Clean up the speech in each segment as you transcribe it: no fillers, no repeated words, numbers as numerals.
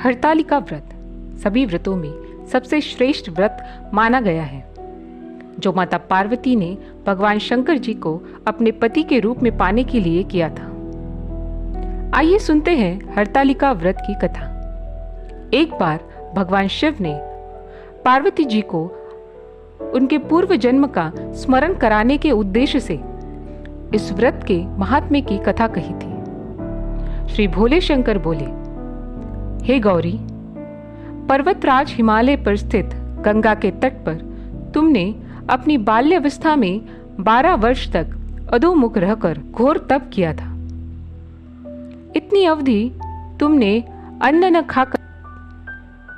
हरतालिका व्रत सभी व्रतों में सबसे श्रेष्ठ व्रत माना गया है, जो माता पार्वती ने भगवान शंकर जी को अपने पति के रूप में पाने के लिए किया था। आइए सुनते हैं हरतालिका व्रत की कथा। एक बार भगवान शिव ने पार्वती जी को उनके पूर्व जन्म का स्मरण कराने के उद्देश्य से इस व्रत के महात्म्य की कथा कही थी। श्री भोले शंकर बोले, हे गौरी, पर्वतराज हिमालय पर स्थित गंगा के तट पर तुमने अपनी बाल्यावस्था में 12 वर्ष तक अधोमुख रहकर घोर तप किया था। इतनी अवधि तुमने अन्न न खाकर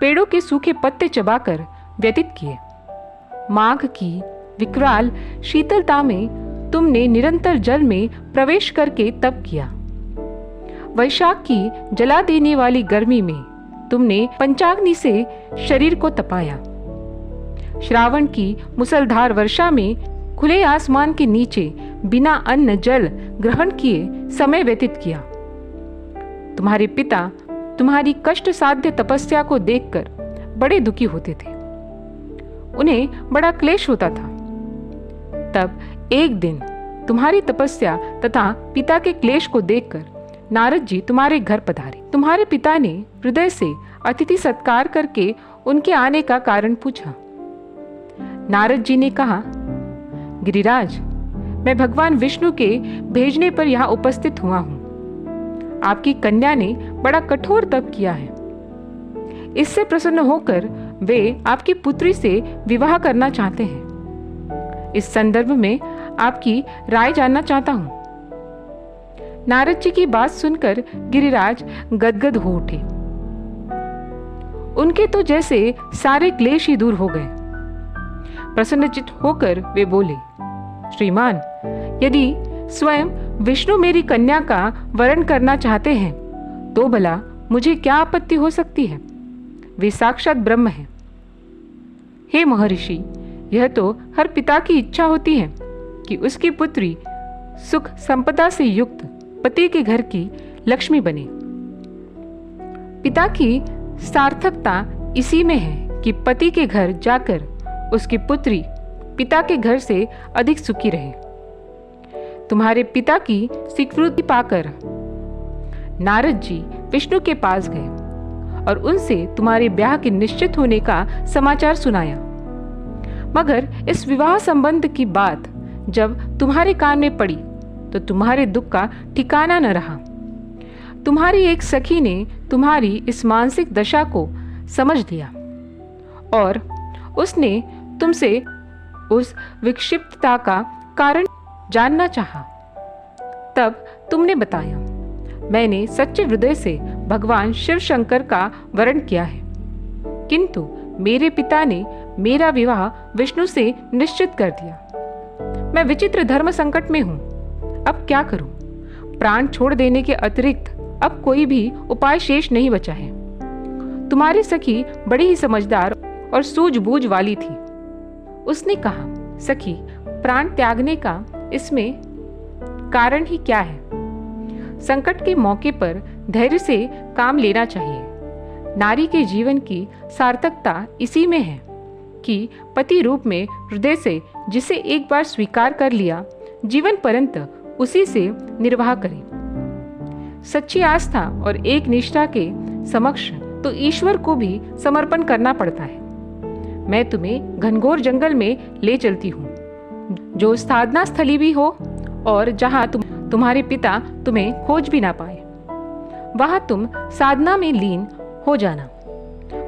पेड़ों के सूखे पत्ते चबाकर व्यतीत किए। माघ की विकराल शीतलता में तुमने निरंतर जल में प्रवेश करके तप किया। वैशाख की जला देने वाली गर्मी में तुमने पंचाग्नि से शरीर को तपाया। श्रावण की मुसलधार वर्षा में खुले आसमान के नीचे बिना अन्न जल ग्रहण किए समय व्यतीत किया। तुम्हारे पिता तुम्हारी कष्ट साध्य तपस्या को देखकर बड़े दुखी होते थे। उन्हें बड़ा क्लेश होता था। तब एक दिन तुम्हारी तपस्या तथा पिता के क्लेश को देखकर नारद जी तुम्हारे घर पधारे। तुम्हारे पिता ने हृदय से अतिथि सत्कार करके उनके आने का कारण पूछा। नारद जी ने कहा, गिरिराज, मैं भगवान विष्णु के भेजने पर यहाँ उपस्थित हुआ हूँ। आपकी कन्या ने बड़ा कठोर तप किया है। इससे प्रसन्न होकर वे आपकी पुत्री से विवाह करना चाहते हैं। इस संदर्भ में आपकी राय जानना चाहता हूँ। नारद जी की बात सुनकर गिरिराज गदगद हो उठे। उनके तो जैसे सारे क्लेश ही दूर हो गए। प्रसन्नचित्त होकर वे बोले, श्रीमान, यदि स्वयं विष्णु मेरी कन्या का वरण करना चाहते हैं तो भला मुझे क्या आपत्ति हो सकती है? वे साक्षात ब्रह्म हैं। हे महर्षि, यह तो हर पिता की इच्छा होती है कि उसकी पुत्री सुख संपदा से युक्त पति के घर की लक्ष्मी बने। पिता की सार्थकता इसी में है कि पति के घर जाकर उसकी पुत्री पिता के घर से अधिक सुखी रहे। तुम्हारे पिता की स्वीकृति पाकर नारद जी विष्णु के पास गए और उनसे तुम्हारे ब्याह के निश्चित होने का समाचार सुनाया। मगर इस विवाह संबंध की बात जब तुम्हारे कान में पड़ी तो तुम्हारे दुख का ठिकाना न रहा। तुम्हारी एक सखी ने तुम्हारी इस मानसिक दशा को समझ लिया और उसने तुमसे उस विक्षिप्तता का कारण जानना चाहा। तब तुमने बताया, मैंने सच्चे हृदय से भगवान शिव शंकर का वरण किया है, किंतु मेरे पिता ने मेरा विवाह विष्णु से निश्चित कर दिया। मैं विचित्र धर्म संकट में हूँ। अब क्या करूं? प्राण छोड़ देने के अतिरिक्त अब कोई भी उपाय शेष नहीं बचा है। तुम्हारी सखी बड़ी ही समझदार और सूझबूझ वाली थी। उसने कहा, सखी, प्राण त्यागने का इसमें कारण ही क्या है? संकट के मौके पर धैर्य से काम लेना चाहिए। नारी के जीवन की सार्थकता इसी में है कि पति रूप में हृदय से जिसे एक बार स्वीकार कर लिया, जीवन पर्यंत उसी से निर्वाह करें। सच्ची आस्था और एक निष्ठा के समक्ष तो ईश्वर को भी समर्पण करना पड़ता है। मैं तुम्हें घनघोर जंगल में ले चलती हूँ, जो साधना स्थली भी हो और जहाँ तुम्हारे पिता तुम्हें खोज भी ना पाए। वहाँ तुम साधना में लीन हो जाना।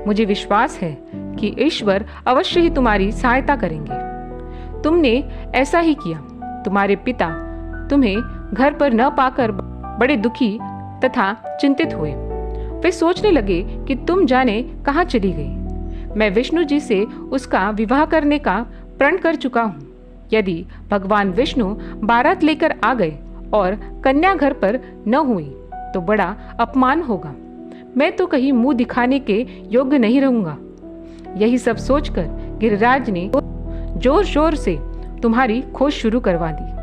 मुझे विश्वास है कि ईश्वर अवश्य ही तुम्हारी सहायता करेंगे। तुमने ऐसा ही किया। तुम्हारे पिता तुम्हें घर पर न पाकर बड़े दुखी तथा चिंतित हुए। वे सोचने लगे कि तुम जाने कहाँ चली गई। मैं विष्णु जी से उसका विवाह करने का प्रण कर चुका हूँ। यदि भगवान विष्णु बारात लेकर आ गए और कन्या घर पर न हुई तो बड़ा अपमान होगा। मैं तो कहीं मुंह दिखाने के योग्य नहीं रहूंगा। यही सब सोचकर गिरिराज ने जोर शोर से तुम्हारी खोज शुरू करवा दी।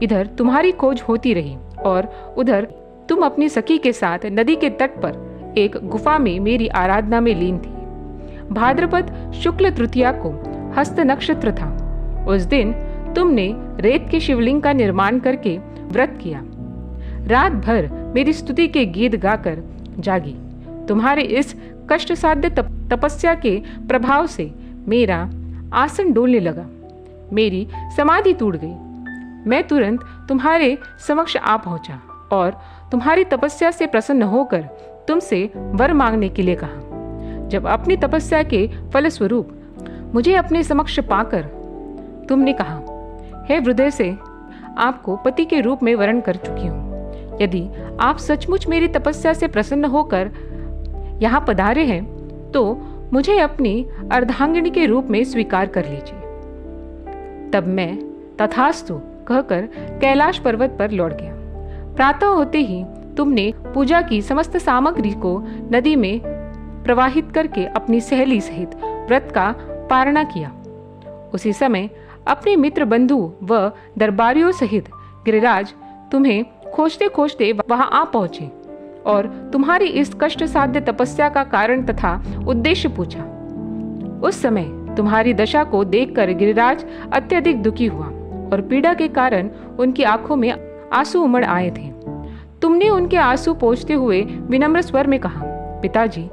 इधर तुम्हारी खोज होती रही और उधर तुम अपनी सखी के साथ नदी के तट पर एक गुफा में मेरी आराधना में लीन थी। भाद्रपद शुक्ल तृतीया को हस्त नक्षत्र था। उस दिन तुमने रेत के शिवलिंग का निर्माण करके व्रत किया। रात भर मेरी स्तुति के गीत गाकर जागी। तुम्हारे इस कष्ट साध्य तपस्या के प्रभाव से मेरा आसन डोलने लगा, मेरी समाधि टूट गई। मैं तुरंत तुम्हारे समक्ष आ पहुंचा और तुम्हारी तपस्या से प्रसन्न होकर तुमसे वर मांगने के लिए कहा। जब अपनी तपस्या के फलस्वरूप मुझे अपने समक्ष पाकर तुमने कहा, हे हृदय से आपको पति के रूप में वरण कर चुकी हूँ। यदि आप सचमुच मेरी तपस्या से प्रसन्न होकर यहाँ पधारे हैं तो मुझे अपनी अर्धांगिनी के रूप में स्वीकार कर लीजिए। तब मैं तथास्तु कहकर कैलाश पर्वत पर लौट गया। प्रातः होते ही तुमने पूजा की समस्त सामग्री को नदी में प्रवाहित करके अपनी सहेली सहित व्रत का पारणा किया। उसी समय अपने मित्र बंधु व दरबारियों सहित गिरिराज तुम्हें खोजते खोजते वहां आ पहुंचे और तुम्हारी इस कष्ट साध्य तपस्या का कारण तथा उद्देश्य पूछा। उस समय तुम्हारी दशा को देखकर गिरिराज अत्यधिक दुखी हुआ और पीड़ा के कारण उनकी आंखों में आंसू उमड़ आए थे। तुमने उनके आंसू पोंछते हुए विनम्र स्वर में कहा, पिताजी,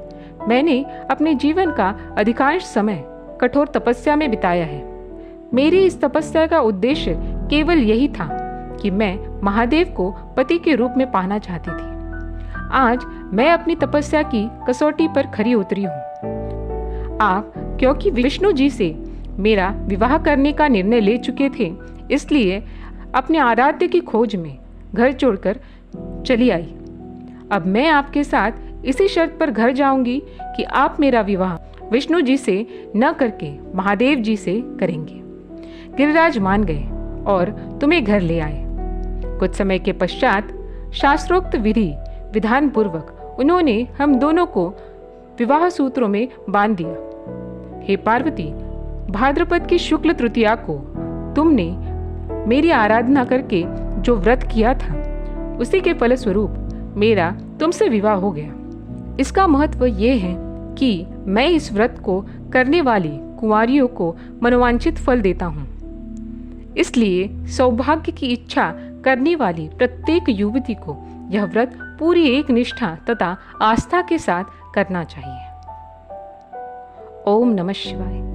मैंने अपने जीवन का अधिकांश समय कठोर तपस्या में बिताया है। मेरी इस तपस्या का उद्देश्य केवल यही था कि मैं महादेव को पति के रूप में पाना चाहती थी। आज मैं अपनी तपस्या की कसौटी पर खरी उतरी हूँ। आप क्योंकि विष्णु जी से मेरा विवाह करने का निर्णय ले चुके थे, इसलिए अपने आराध्य की खोज में घर छोड़कर चली आई। अब मैं आपके साथ इसी शर्त पर घर जाऊंगी कि आप मेरा विवाह विष्णु जी से न करके महादेव जी से करेंगे। गिरिराज मान गए और तुम्हें घर ले आए। कुछ समय के पश्चात शास्त्रोक्त विधि विधान पूर्वक उन्होंने हम दोनों को विवाह सूत्रों में बांध दिया। हे पार्वती, भाद्रपद की शुक्ल तृतीया को तुमने मेरी आराधना करके जो व्रत किया था, उसी के फलस्वरूप मेरा तुमसे विवाह हो गया। इसका महत्व ये है कि मैं इस व्रत को करने वाली कुंवारियों को मनोवांछित फल देता हूँ। इसलिए सौभाग्य की इच्छा करने वाली प्रत्येक युवती को यह व्रत पूरी एक निष्ठा तथा आस्था के साथ करना चाहिए। ओम नमः शिवाय।